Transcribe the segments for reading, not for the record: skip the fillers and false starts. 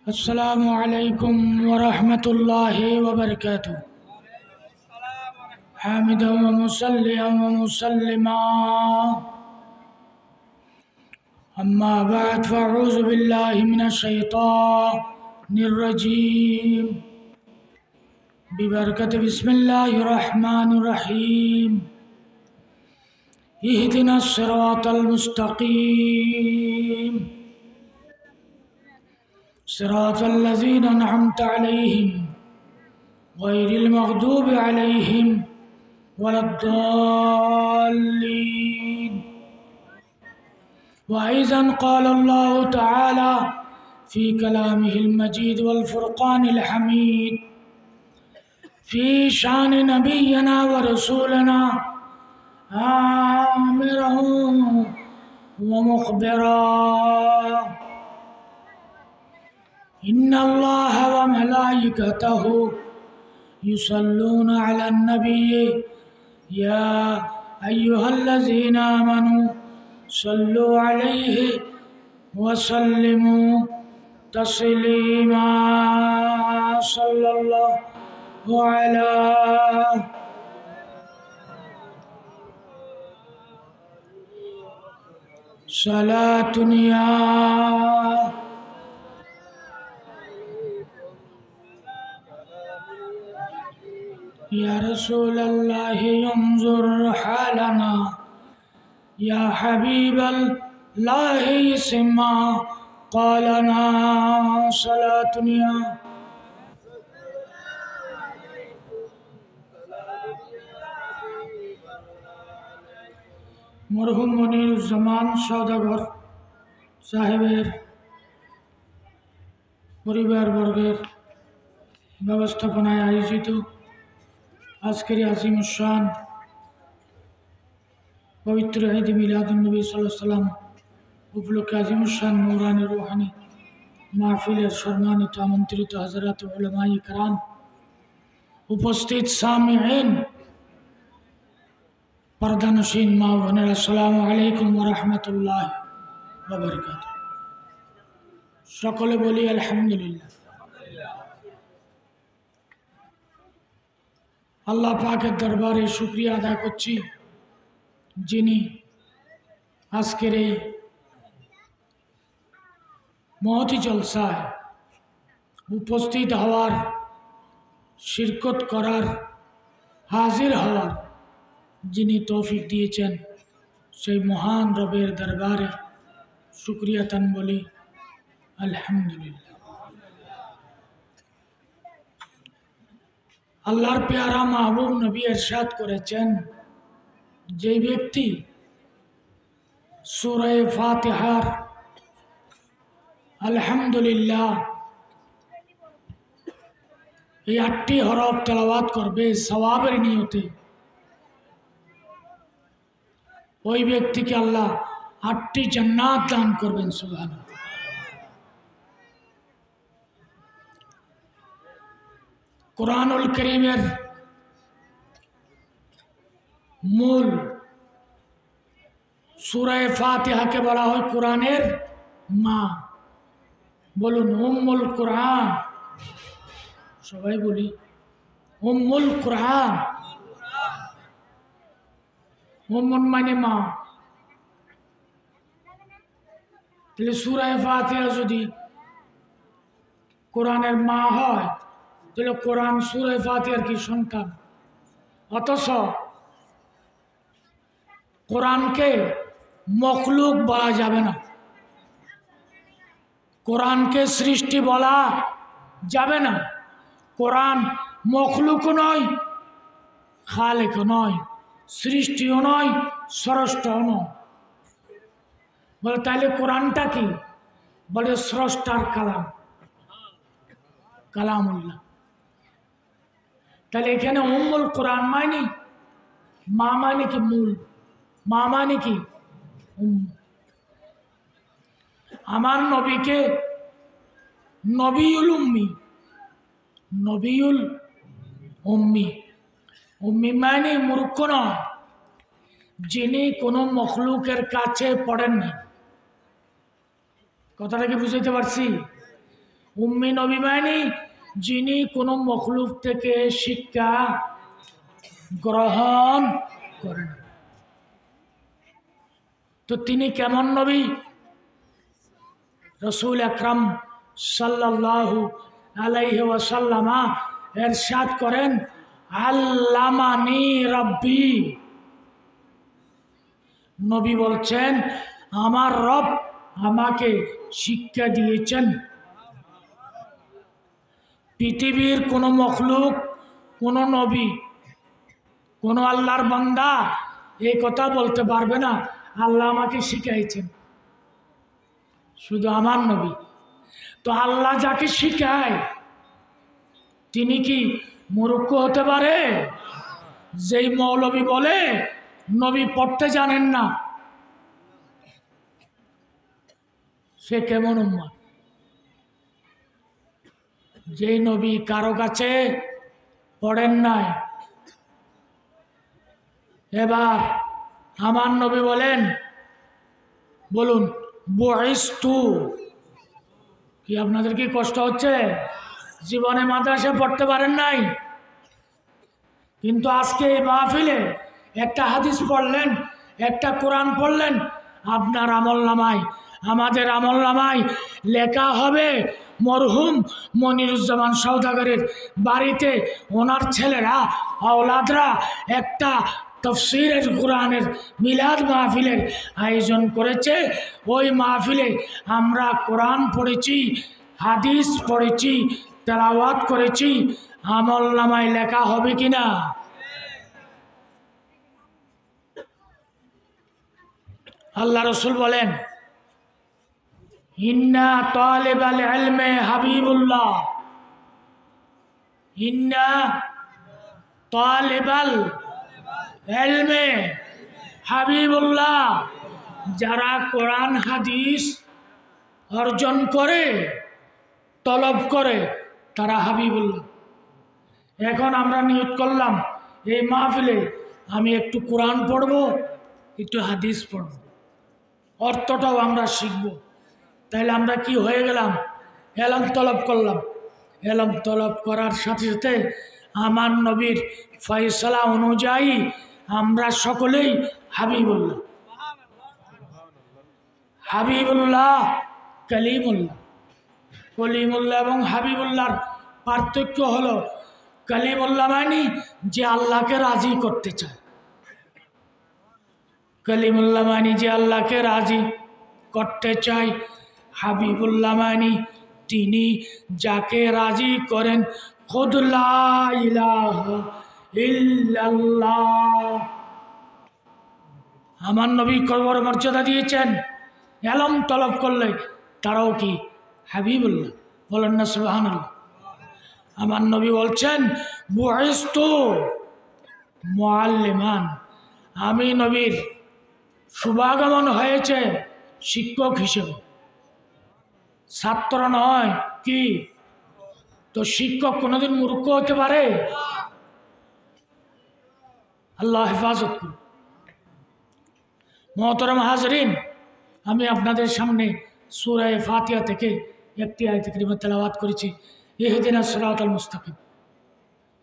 السلام عليكم ورحمة الله وبركاته. حامدا ومصليا ومسلما، أما بعد، فأعوذ بالله من الشيطان الرجيم ببركة بسم الله الرحمن الرحيم. اهدنا الصراط المستقيم صراط الذين أنعمت عليهم غير المغضوب عليهم ولا الضالين. وأيضا قال الله تعالى في كلامه المجيد والفرقان الحميد في شان نبينا ورسولنا آمرا ومخبرا: إن الله وملائكته يصلون على النبي يا أيها الذين آمنوا صلوا عليه وسلموا تسليما. صلى الله على صلاة يا رسول الله انظر حالنا، يا حبيب الله اسمع قالنا. صلاة মরহুম মনিরুজ্জামান সওদাগর সাহেবের পরিবারবর্গের ব্যবস্থাপনায় আয়োজিত আজকের আজিমুশান পবিত্র ঈদ মিলাদুন্নবী সাল্লাল্লাহু আলাইহি ওয়াসাল্লাম উপলক্ষে আজিমুশান নূরানী রূহানী মাহফিলের সম্মানিত আমন্ত্রিত হযরত উলামায়ে কেরাম, উপস্থিত সামিঈন, পর্দানশীন মা বোনেরা, আসসালামু আলাইকুম ওয়া রাহমাতুল্লাহি ওয়া বারাকাতুহু। সকলে বলি আলহামদুলিল্লাহ। আল্লাহ পাকের দরবারে শুকরিয়া আদায় করছি, যিনি আজকের এই মহতি জলসায় উপস্থিত হওয়ার, শিরকত করার, হাজির হওয়ার যিনি তৌফিক দিয়েছেন, সেই মহান রবের দরবারে শুকরিয়া তান বলি আলহামদুলিল্লাহ। আল্লাহর পেয়ারা মাহবুব নবী ইরশাদ করেছেন, যে ব্যক্তি সূরা ফাতিহার আলহামদুলিল্লাহ এই 8টি হরফ তেলাওয়াত করবে সওয়াবের নিয়তে, ওই ব্যক্তিকে আল্লাহ 8টি জান্নাত দান করবেন। সুবহানাল্লাহ। কুরআনুল কারীমের মূল সূরা ফাতিহাকে বলা হয় কোরআনের মা। বলুন উম্মুল কোরআন। সবাই বলি উম্মুল কোরআন। উম্মুন মানে মা। তাহলে সূরা ফাতিহা যদি কোরআনের মা হয়, তাহলে কোরআন সূরা ফাতিহার কি সন্তান? অথচ কোরআনকে মখলুক বলা যাবে না, কোরআনকে সৃষ্টি বলা যাবে না। কোরআন মখলুকও নয়, খালেকও নয়, সৃষ্টিও নয়, স্রষ্টাও নয়। বলে তাইলে কোরআনটা কি? বলে স্রষ্টার কালাম, কালামুল্লাহ। তাহলে এখানে উম্মুল কোরআন মানে মা, মানে কি মূল, মা মানে কি আমার নবীকে নবিউল উম্মি, নবিউল উম্মি। উম্মি মানে মূর্খ নয়, যিনি কোনো মখলুকের কাছে পড়েন না। কথাটা কি বুঝাইতে পারছি? উম্মি নবী মানে যিনি কোনো মখলুক থেকে শিক্ষা গ্রহণ করেন। তো তিনি কেমন নবী? রসুল আকরাম সাল্লাল্লাহু আলাইহি ওয়াসাল্লাম ইরশাদ করেন, আল্লামানি রাব্বি। নবী বলছেন, আমার রব আমাকে শিক্ষা দিয়েছেন। পৃথিবীর কোনো মখলুক, কোনো নবী, কোনো আল্লাহর বান্দা এই কথা বলতে পারবে না আল্লাহ আমাকে শিখাইছেন। শুধু আমার নবী। তো আল্লাহ যাকে শিখায় তিনি কি মূর্খ হতে পারে? যেই মৌলবী বলে নবী পড়তে জানেন না, সে কেমন উম্মত? যেই নবী কারো কাছে পড়েন নাই। এবার আমার নবী বলেন, বলুন বুইস্তু। কি আপনাদের কি কষ্ট হচ্ছে? জীবনে মাদ্রাসায় পড়তে পারেন নাই, কিন্তু আজকে এই মাহফিলে একটা হাদিস পড়লেন, একটা কোরআন পড়লেন, আপনার আমলনামায়, আমাদের আমলনামায় লেখা হবে মরহুম মনিরুজ্জামান সওদাগরের বাড়িতে ওনার ছেলেরা আওলাদরা একটা তফসিরের কোরআনের মিলাদ মাহফিলের আয়োজন করেছে। ওই মাহফিলে আমরা কোরআন পড়েছি, হাদিস পড়েছি, তেলাওয়াত করেছি। আমলনামায় লেখা হবে কিনা? আল্লাহ রসুল বলেন, ইন্না তালিবাল ইলমে হাবিবুল্লাহ, ইন্না তালিবাল ইলমে হাবিবুল্লাহ। যারা কোরআন হাদিস অর্জন করে, তলব করে, তারা হাবিবুল্লাহ। এখন আমরা নিয়ত করলাম এই মাহফিলে আমি একটু কোরআন পড়ব, একটু হাদিস পড়ব, অর্থটাও আমরা শিখব। তাইলে আমরা কি হয়ে গেলাম? এলম তলব করলাম। এলম তলব করার সাথে সাথে আমার নবীর ফয়সালা অনুযায়ী আমরা সকলেই হাবিবুল্লাহ। হাবিবুল্লাহ, কলিমুল্লাহ। কলিমুল্লাহ এবং হাবিবুল্লাহর পার্থক্য হলো, কলিমুল্লাহ মানে যে আল্লাহকে রাজি করতে চায়। কলিমুল্লাহ মানে যে আল্লাহকে রাজি করতে চায়। হাবিবুল্লাহ মানে তিনি যাকে রাজি করেন। খুদ লা ইলাহা ইল্লাল্লাহ। আমার নবী কবর মর্যাদা দিয়েছেন। এলম তলব করলে তারাও কি হাবিবুল্লাহ? বলেন না সুবহানাল্লাহ। আমার নবী বলছেন, বুইস্তু মুআল্লিমান। আমি নবীর শুভাগমন হয়েছে শিক্ষক হিসেবে, ছাত্র নয়। কি? তো শিক্ষক কোনোদিন মূর্খ হতে পারে? আল্লাহ হেফাজত করুন। মোহতরম হাজরিন, আমি আপনাদের সামনে সূরা ফাতিহা থেকে একটি আয়াত কারিমা তেলাওয়াত করেছি, ইহদিনাস সিরাতাল মুস্তাকিম।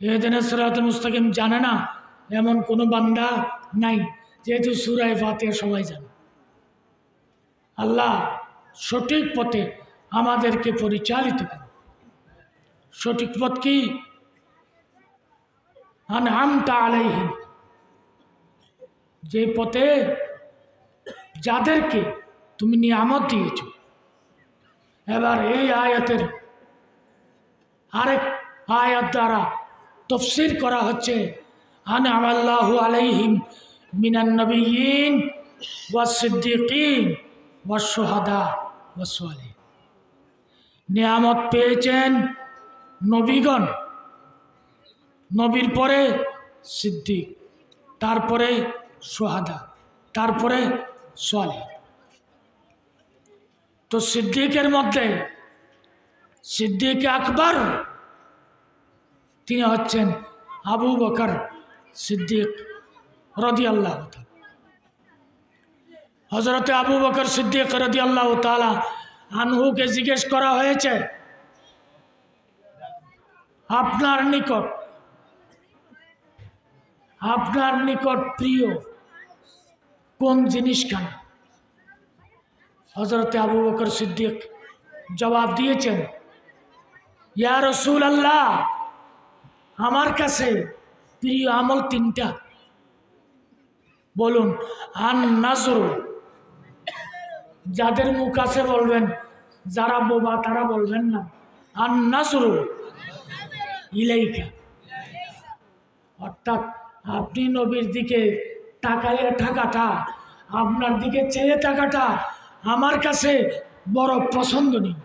ইহদিনাস সিরাতাল মুস্তাকিম জানে না এমন কোনো বান্দা নাই, যেহেতু সূরা ফাতিহা সবাই জানে। আল্লাহ সঠিক পথে আমাদেরকে পরিচালিত করুন। সঠিক পথ কি? আনআমতা আলাইহিম, যে পথে যাদেরকে তুমি নিয়ামত দিয়েছ। এবার এই আয়াতের আরেক আয়াত দ্বারা তফসির করা হচ্ছে, আনআমাল্লাহু আলাইহিম মিনান নবিয়্যিন ওয়াস সিদ্দিকিন ওয়াস শুহাদা ওয়াস সালিহিন। নিয়ামত পেয়েছেন নবীগণ, নবীর পরে সিদ্দিক, তারপরে শুহাদা, তারপরে সালেহ। তো সিদ্দিকের মধ্যে সিদ্দিক আকবর তিনি হচ্ছেন আবু বকর সিদ্দিক রাদিয়াল্লাহু তাআলা। হযরতে আবু বকর সিদ্দিক রাদিয়াল্লাহু তাআলা আনহুকে জিজ্ঞেস করা হয়েছে, আপনার নিকট প্রিয় কোন জিনিসখানা? হযরত আবু বকর সিদ্দিক জবাব দিয়েছেন, ইয়া রাসূলুল্লাহ, আমার কাছে প্রিয় আমল তিনটা। বলুন। আন নাজর, যাদের মুখ আছে বলবেন, যারা বোবা তারা বলবেন না। আন নাজর ইলাইকা, অর্থাৎ আপনি নবীর দিকে তাকাইয়া থাকাটা, আপনার দিকে চেয়ে থাকাটা আমার কাছে বড় পছন্দনীয়।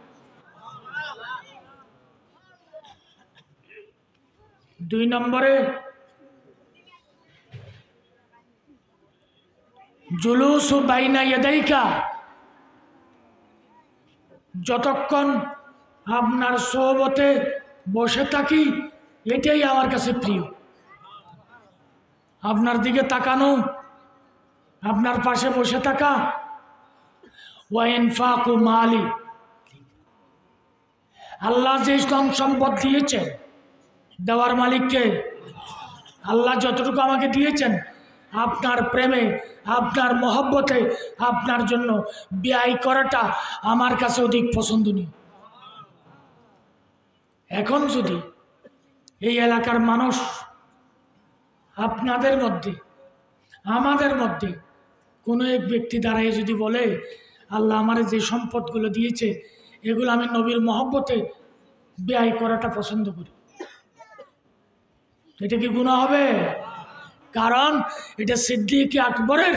2 নম্বরে জুলুসু বাইনা ইয়াদাইকা, যতক্ষণ আপনার সোহবতে বসে থাকি এটাই আমার কাছে প্রিয়। আপনার দিকে তাকানো, আপনার পাশে বসে থাকা। ওয়া ইনফাকু মালি, আল্লাহ যে ধন সম্পদ দিয়েছেন, দেওয়ার মালিককে আল্লাহ যতটুকু আমাকে দিয়েছেন, আপনার প্রেমে, আপনার মহব্বতে, আপনার জন্য ব্যয় করাটা আমার কাছে অধিক পছন্দনীয়। এখন যদি এই এলাকার মানুষ আপনাদের মধ্যে, আমাদের মধ্যে কোনো এক ব্যক্তি দাঁড়ায় যদি বলে, আল্লাহ আমার যে সম্পদগুলো দিয়েছে এগুলো আমি নবীর মহব্বতে ব্যয় করাটা পছন্দ করি, এটা কি গুনাহ হবে? কারণ এটা সিদ্দিক আকবরের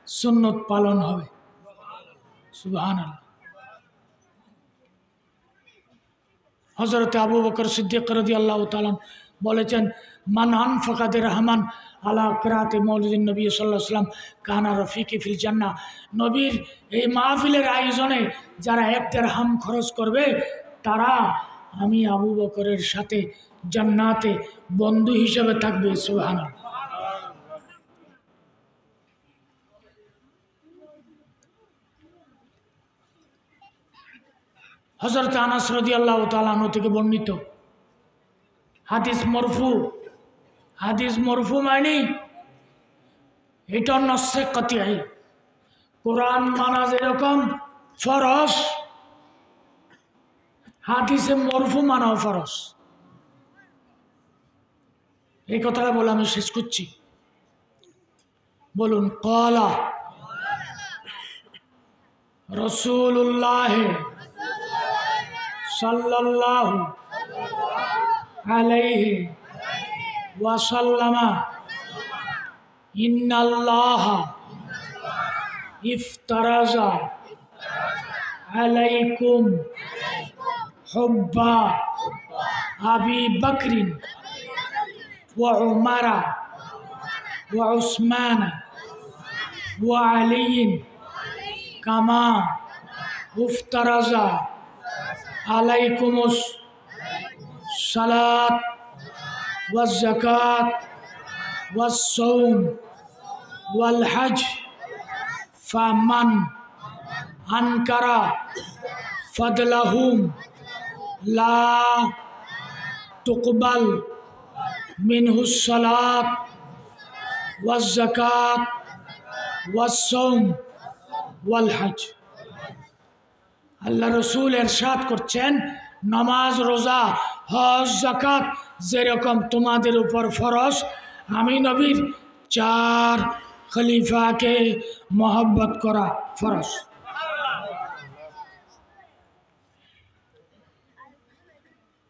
সুন্নত পালন হবে। সুবহানাল্লাহ। হযরত আবু বকর সিদ্দিক রাদিয়াল্লাহু তাআলা বলেছেন, মান আনফাকা দিরহামান আলা কিরাতে মৌলিদিন নবী সাল্লাল্লাহু আলাইহি ওয়াসাল্লাম কানা রফিকি ফিল জান্নাহ, নবীর এই মাহফিলের আয়োজনে যারা 1 দিরহাম খরচ করবে তারা আমি আবু বকরের সাথে জান্নাতে বন্ধু হিসেবে থাকবে। সুবহানাল্লাহ। হযরত আনাস রাদিয়াল্লাহু তাআলা আনহু থেকে বর্ণিত হাদিস মরফু। হাদিস মরফু মানে এটা নস্সে কতঈ, কোরআন মানা যেরকম ফরজ, হাদিসে মরফু মানাও ফরজ। এই কথাটা বলে আমি শেষ করছি। বলুন, ক্বালা রাসূলুল্লাহ সাল্লাল্লাহু আলাইহি ওয়াসাল্লামা ইন্নাল্লাহা ইফতারাজা আলাইকুম হুব্বা আবি বকরিন ওয়া উমারা ওয়া উসমান ওয়া আলিয়িন কামা ইফতারাজা আলাইকুমুস সালাত ওয়াজ যাকাত ওয়াস সাওম ওয়াল হজ ফামান আনকারা ফাদলাহুম লা তুকবাল মিনহুস সালাত ওয়াজ যাকাত ওয়াস সাওম ওয়াল হজ। আল্লাহ রসুল এরশাদ করছেন, নামাজ, রোজা, হজ, যাকাত যেরকম তোমাদের উপর ফরজ, আমি নবীর 4 খলিফাকে মহব্বত করা ফরজ।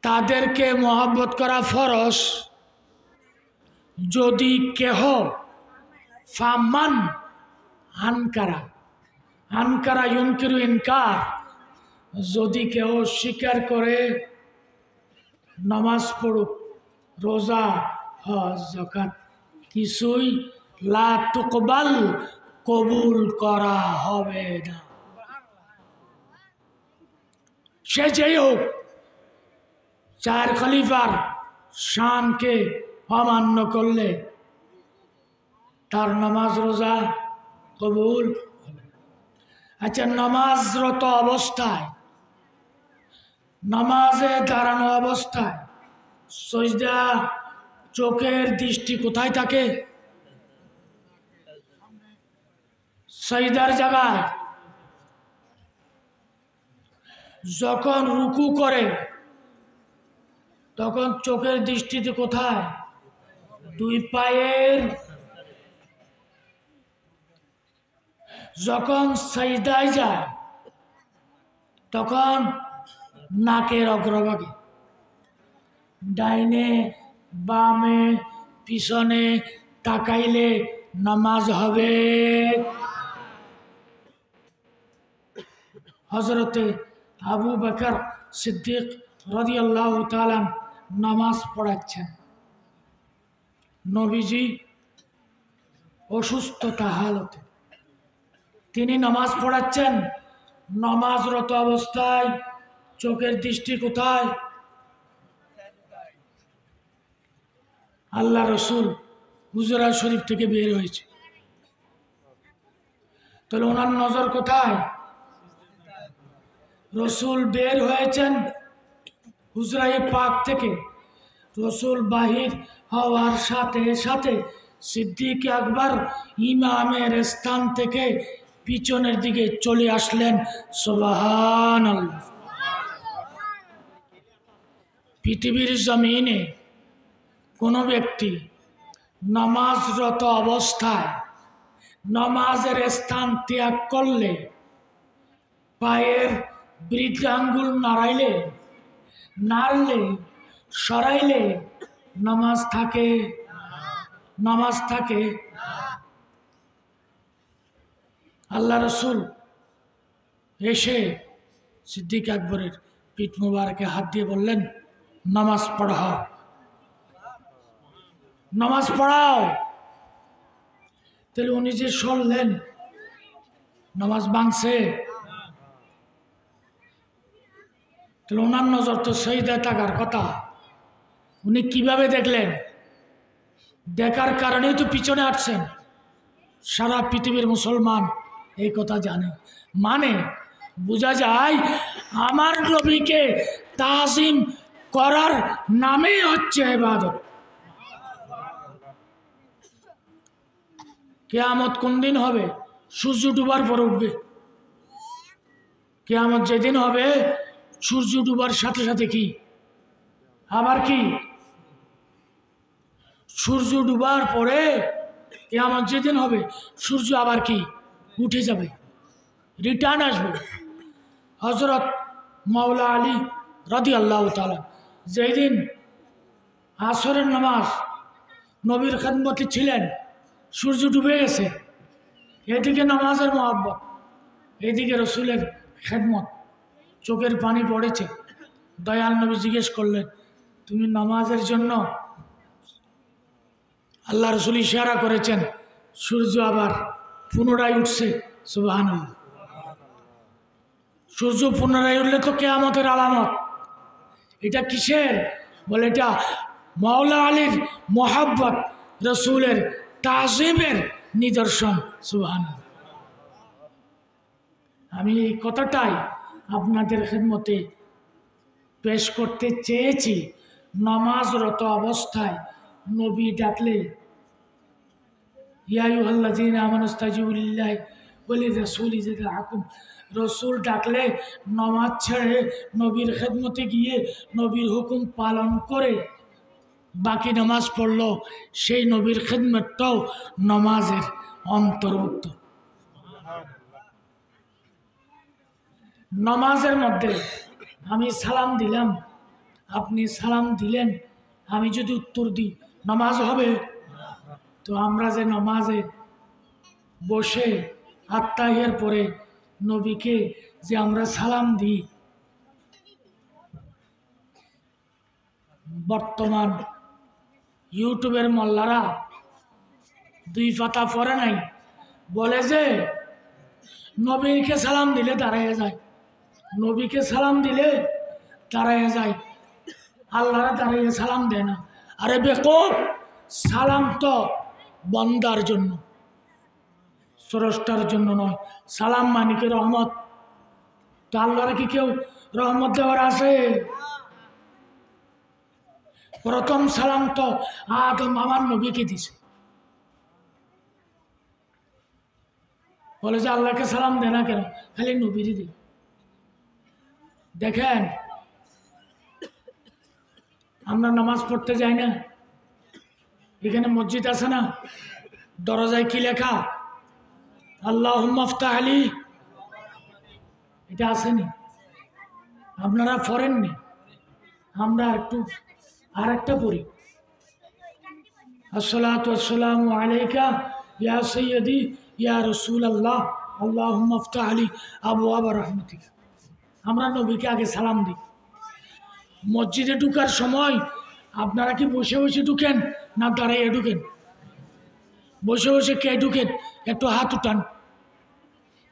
তাদেরকে মহব্বত করা ফরজ। যদি কেহ ফামান আনকারা, আনকারা ইউনকিরু ইনকার, যদি কেউ স্বীকার করে নামাজ পড়ুক, রোজা, হজ, যাকাত কিছুই লা তুকবাল, কবুল করা হবে না। সে যেই হোক, 4 খলিফার শানকে অমান্য করলে তার নামাজ, রোজা কবুল। আচ্ছা, নামাজরত অবস্থায়, নামাজে দাঁড়ানো অবস্থায় সজদা চোখের দৃষ্টি কোথায় থাকে? সজদার জায়গায়। যখন রুকু করে তখন চোখের দৃষ্টিতে কোথায়? দুই পায়ের। যখন সাজদায় যায় তখন নাকের অগ্রভাগে। ডাইনে বামে পিছনে তাকাইলে নামাজ হবে। হযরতে আবু বকর সিদ্দিক রাদিয়াল্লাহু তাআলা নামাজ পড়াচ্ছেন। নবীজি অসুস্থতা হালতে তিনি নামাজ পড়াচ্ছেন। নামাজরত অবস্থায় চোখের দৃষ্টি কোথায়? আল্লাহ রসুল হুজুরা শরীফ থেকে বের হয়েছে, তাহলে ওনার নজর কোথায়? রসুল বের হয়েছেন হুজরায়ে পাক থেকে। রসুল বাহির হওয়ার সাথে সাথে সিদ্দিক আকবর ইমামের স্থান থেকে পিছনের দিকে চলে আসলেন। সুবহানাল্লাহ। পৃথিবীর জমিনে কোনো ব্যক্তি নামাজরত অবস্থায় নামাজের স্থান ত্যাগ করলে, পায়ের বৃদ্ধ আঙ্গুল নাড়লে সরাইলে নামাজ থাকে? নামাজ থাকে? আল্লাহ রসুল এসে সিদ্দিক আকবরের পিঠ মুবারকে হাত দিয়ে বললেন, নামাজ পড়াও, নামাজ পড়াও। তাহলে উনি যে শুনলেন নামাজ ভাঙছে, তাহলে ওনার নজর তো সজদায় থাকার কথা। উনি কিভাবে দেখলেন? দেখার কারণেই তো পিছনে আসছেন। সারা পৃথিবীর মুসলমান এই কথা জানে। মানে বোঝা যায় আমার নবীকে তাজিম করার নামেই হচ্ছে ইবাদত। কিয়ামত কোন দিন হবে? সূর্য ডুবার পর উঠবে। কিয়ামত যেদিন হবে সূর্য ডুবার সাথে সাথে কি আবার কি? সূর্য ডুবার পরে কিয়ামত যেদিন হবে সূর্য আবার কি উঠে যাবে, রিটার্ন আসবে। হযরত মাওলা আলী রাদিয়াল্লাহু তাআলা যেদিন আসরের নামাজ নবীর খেদমতে ছিলেন, সূর্য ডুবে গেছে, এদিকে নামাজের মহব্বত, এদিকে রসুলের খেদমত, চোখের পানি পড়েছে। দয়াল নবী জিজ্ঞেস করলেন, তুমি নামাজের জন্য? আল্লাহ রসুল ইশারা করেছেন, সূর্য আবার পুনরায় উঠছে। সুবহানাল্লাহ। সূর্য পুনরায় উঠলে তো কিয়ামতের আলামত। এটা কিসের? বলে এটা মাওলা আলীর মোহাব্বত, রসুলের তাজিমের নিদর্শন। সুবহানাল্লাহ। আমি এই কথাটাই আপনাদের খেদমতে পেশ করতে চেয়েছি। নামাজরত অবস্থায় নবী ডাকলে, ইয়া আইয়ুহাল্লাযীনা আমানু ইসতাজিবু লিল্লাহি ওয়া লির-রাসূলি ইযা দাআকুম। রসুল ডাকলে নামাজ ছেড়ে নবীর খেদমতে গিয়ে নবীর হুকুম পালন করে বাকি নামাজ পড়ল, সেই নবীর খেদমতটাও নামাজের অন্তর্ভুক্ত। নামাজের মধ্যে আমি সালাম দিলাম, আপনি সালাম দিলেন, আমি যদি উত্তর দিই নামাজ হবে? তো আমরা যে নামাজে বসে আত্তাহিয়ার পরে নবীকে যে আমরা সালাম দিই, বর্তমান ইউটিউবের মোল্লারা দুই পাতা পড়ে নাই, বলে যে নবীকে সালাম দিলে দাঁড়াইয়া যায়, নবীকে সালাম দিলে দাঁড়াইয়া যায়, আল্লাহরা দাঁড়াইয়া সালাম দেয় না। আরে বেকুব, সালাম তো বন্দার জন্য, স্রষ্টার জন্য নয়। সালাম মানিকে রহমত। তো আল্লাহরা কি কেউ রহমত দেওয়ার আছে? প্রথম সালাম তো আদম আমার নবীকে দিছে। বলে যে আল্লাহকে সালাম দে না কেন, খালি নবীরই দে। দেখেন আমরা নামাজ পড়তে যাই না, এখানে মসজিদ আছে না, দরজায় কি লেখা? আল্লাহুম্মা আফতাহ আলী। এটা আসেনি? আপনারা পড়েননি? আমরা আরেকটা পড়ি, আসসালাতু ওয়াসসালামু আলাইকা ইয়া সাইয়্যিদি ইয়া রাসূলুল্লাহ আল্লাহুম্মা আফতাহ আলী আবওয়াবা রাহমাতিকা। আমরা নবীকে আগে সালাম দিই। মসজিদে ঢুকার সময় আপনারা কি বসে বসে ঢুকেন না দাঁড়াইয়া ঢুকেন? বসে বসে কে ঢুকেন? একটু হাত উঠান।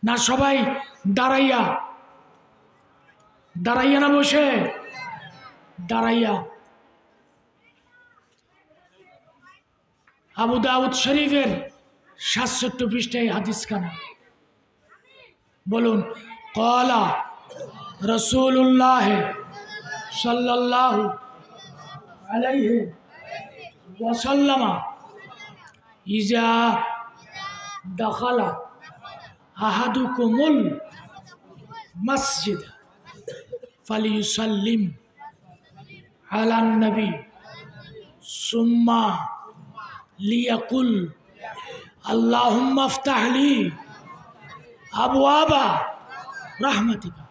না সবাই দাঁড়াইয়া? দাঁড়াইয়া না বসে? দাঁড়াইয়া। আবু দাউদ শরীফের ৬৭ পৃষ্ঠায় হাদিস খানা বলুন, ক্বালা রাসূলুল্লাহ সাল্লাল্লাহু আলাইহি ওয়াসাল্লাম ইজা দাখালা আহাদুকুমুল মসজিদ ফালিয়ুসাল্লিম আলান নবী সুম্মা লিয়াকুল আল্লাহুম্মা আফতাহ লি আবওয়াবা রাহমাতিকা।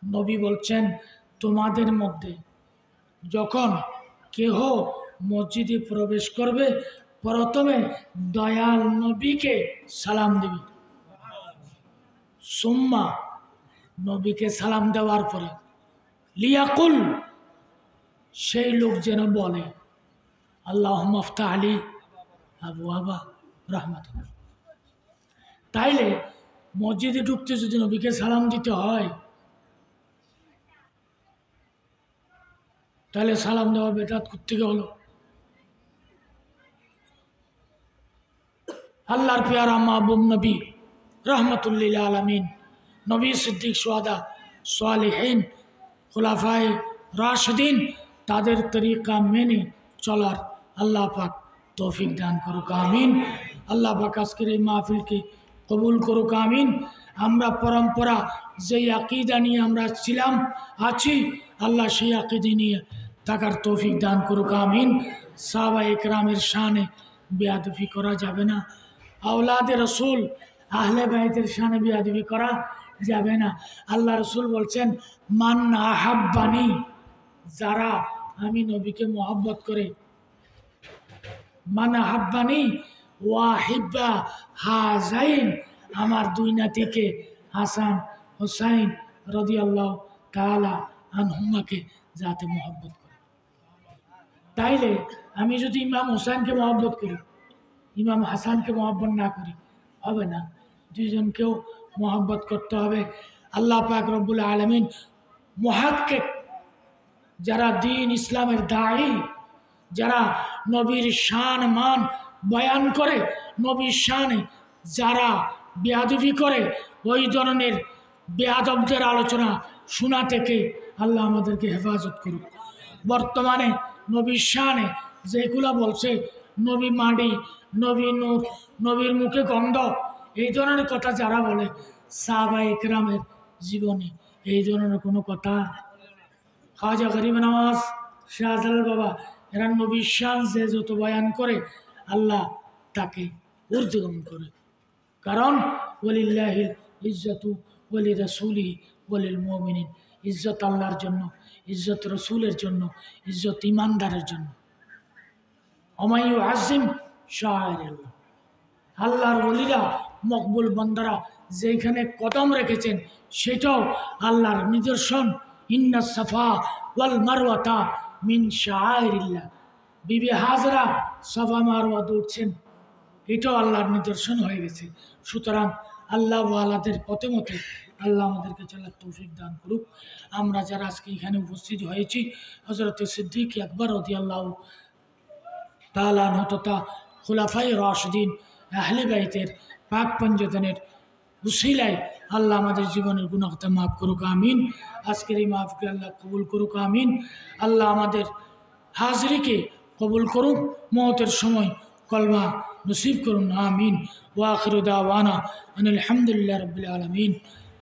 নবী বলছেন, তোমাদের মধ্যে যখন কেহ মসজিদে প্রবেশ করবে প্রথমে দয়াল নবীকে সালাম দিবে। সুম্মা, নবীকে সালাম দেওয়ার পরে লিয়াকুল, সেই লোক যেন বলে আল্লাহুম্মা আফতাহ আলী আবওয়াবা রাহমাতিকা। তাইলে মসজিদে ঢুকতে যদি নবীকে সালাম দিতে হয়, তাহলে সালাম দেওয়া বেদাত কোত্থেকে হলো? আল্লাহর পেয়ারা মাহবুব নবী রহমতুল্লিল আলমিন, নবী সিদ্দিক, শুহাদা, সালেহীন, খুলাফায়ে রাশিদিন, তাদের তরিকা মেনে চলার আল্লাহ পাক তৌফিক দান করুক, আমিন। আল্লাহ পাক আজকের এই মাহফিলকে কবুল করুক, আমিন। আমরা পরম্পরা যেই আকিদা নিয়ে আমরা ছিলাম আছি, আল্লাহ সেই আকিদা নিয়ে থাকার তৌফিক দান করুক, আমিন। সাহাবা একরামের শানে বেয়াদবি করা যাবে না। আওলাদে রসুল আহলে বাইতের শানে বেয়াদবি করা যাবে না। আল্লাহ রসুল বলছেন, মান আহাব্বানি, যারা আমি নবীকে মহব্বত করে, মান আহাব্বানি ওয়াহিব্বা হাজাইন, আমার দুই নাতিকে হাসান হুসাইন রাদিয়াল্লাহু তাআলা আনহুমাকে যাতে মহব্বত করে। তাইলে আমি যদি ইমাম হুসাইনকে মহব্বত করি, ইমাম হাসানকে মহব্বত না করি, হবে না। দুইজনকেও মহব্বত করতে হবে। আল্লাহ পাক রব্বুল আলামিন মুহাক্কিক, যারা দ্বীন ইসলামের দায়ী, যারা নবীর শান মান বয়ান করে, নবীর শানে যারা বেয়াদবি করে, ওই ধরনের বেয়াদবদের আলোচনা শোনা থেকে আল্লাহ আমাদেরকে হেফাজত করুক। বর্তমানে নবীর শানে যেগুলো বলছে, নবী মাটি, নবী নূর, নবীর মুখে গন্ধ, এই ধরনের কথা যারা বলে, সাহাবা একরামের জীবনে এই ধরনের কোনো কথা, খাজা গরিব নওয়াজ, শাহজালাল বাবা, এরা নবীর শান যে যত বয়ান করে, আল্লাহ তাকে ঊর্ধ্বগমন করে। কারণ ওয়ালিল্লাহিল ইজ্জাতু ওয়ালি রাসূলিহি ওয়ালিল মুমিনিন, ইজ্জত আল্লাহর জন্য, ইজ্জত রসুলের জন্য, ইজ্জত ইমানদারের জন্য। ওমাই ইউআযযিম শাআইরিল্লাহ, আল্লাহর ওলিরা, মকবুল বান্দারা যেখানে কদম রেখেছেন সেটাও আল্লাহর নিদর্শন। ইন্নাস সাফা ওয়াল মারওয়াতা মিন শাআইরিল্লাহ, বিবি হাজরা সাফা মারওয়া দৌড়ছেন, এটাও আল্লাহর নিদর্শন হয়ে গেছে। সুতরাং আল্লাহ ওয়ালাদের পথে মতে আল্লাহ আমাদেরকে চলার তৌফিক দান করুক। আমরা যারা আজকে এখানে উপস্থিত হয়েছি, হযরত সিদ্দিক আকবর রাদিয়াল্লাহু তাআলা আনহু তথা খুলাফায়ে রাশিদিন আহলে বাইতের পাক পঞ্জতনের উসিলায় আল্লাহ আমাদের জীবনের গুনাহটা মাফ করুক, আমিন। আজকের এই মাহফিলকে আল্লাহ কবুল করুক, আমিন। আল্লাহ আমাদের হাজিরিকে কবুল করুন, মওতের সময় কলমা নসিব করুন, আমিন। ওয়া আখিরু দাওয়ানা আনিল হামদুলিল্লাহি রাব্বিল আলামিন।